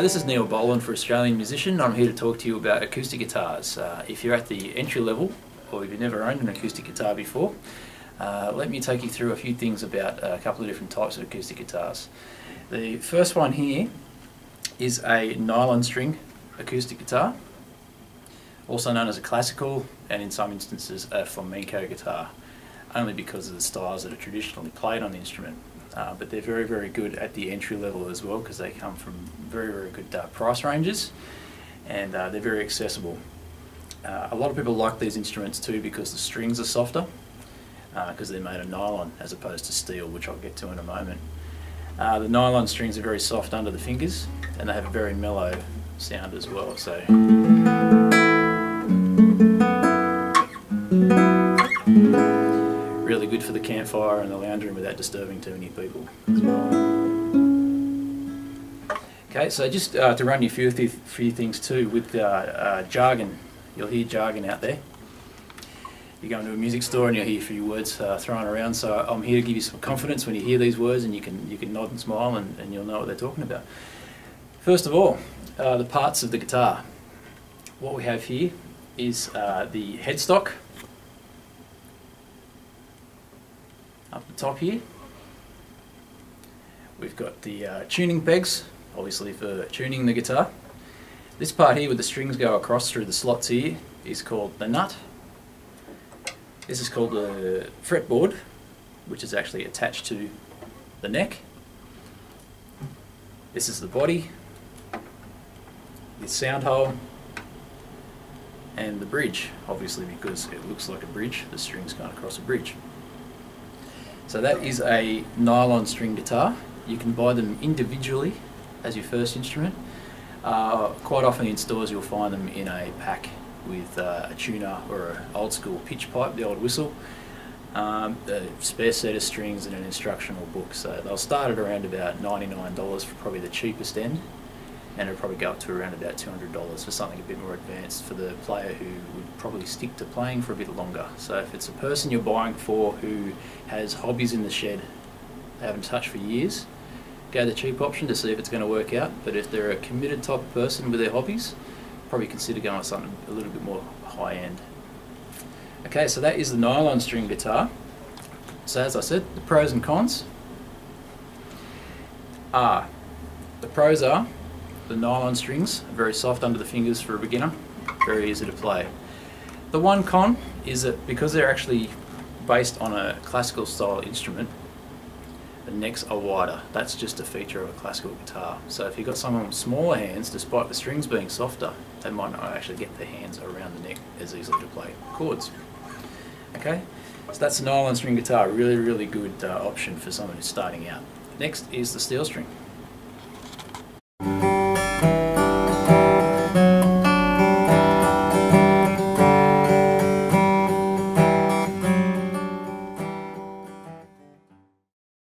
Hi, this is Neil Boland for Australian Musician. I'm here to talk to you about acoustic guitars. If you're at the entry level or if you've never owned an acoustic guitar before, let me take you through a few things about a couple of different types of acoustic guitars. The first one here is a nylon string acoustic guitar, also known as a classical and in some instances a flamenco guitar, only because of the styles that are traditionally played on the instrument. But they're very, very good at the entry level as well, because they come from very, very good price ranges, and they're very accessible. A lot of people like these instruments too because the strings are softer, because they're made of nylon as opposed to steel, which I'll get to in a moment. The nylon strings are very soft under the fingers, and they have a very mellow sound as well. So really good for the campfire and the lounge room without disturbing too many people as well. Okay, so just to run you through a few things too with jargon. You'll hear jargon out there. You go into a music store and you'll hear a few words thrown around, so I'm here to give you some confidence when you hear these words, and you can nod and smile and you'll know what they're talking about. First of all, the parts of the guitar. What we have here is the headstock. Up the top here, we've got the tuning pegs, obviously for tuning the guitar. This part here where the strings go across through the slots here is called the nut. This is called the fretboard, which is actually attached to the neck. This is the body, the sound hole, and the bridge, obviously because it looks like a bridge, the strings going across a bridge. So that is a nylon string guitar. You can buy them individually as your first instrument. Quite often in stores you'll find them in a pack with a tuner or an old school pitch pipe, the old whistle, a spare set of strings and an instructional book. So they'll start at around about $99 for probably the cheapest end, and it'll probably go up to around about $200 for something a bit more advanced for the player who would probably stick to playing for a bit longer. So if it's a person you're buying for who has hobbies in the shed they haven't touched for years, go the cheap option to see if it's going to work out. But if they're a committed type of person with their hobbies, probably consider going with something a little bit more high end. Okay, so that is the nylon string guitar. So as I said, the pros and cons are, the pros are the nylon strings are very soft under the fingers for a beginner, very easy to play. The one con is that because they're actually based on a classical style instrument, the necks are wider. That's just a feature of a classical guitar. So if you've got someone with smaller hands, despite the strings being softer, they might not actually get their hands around the neck as easily to play chords. Okay, so that's a nylon string guitar, really, really good option for someone who's starting out. Next is the steel string.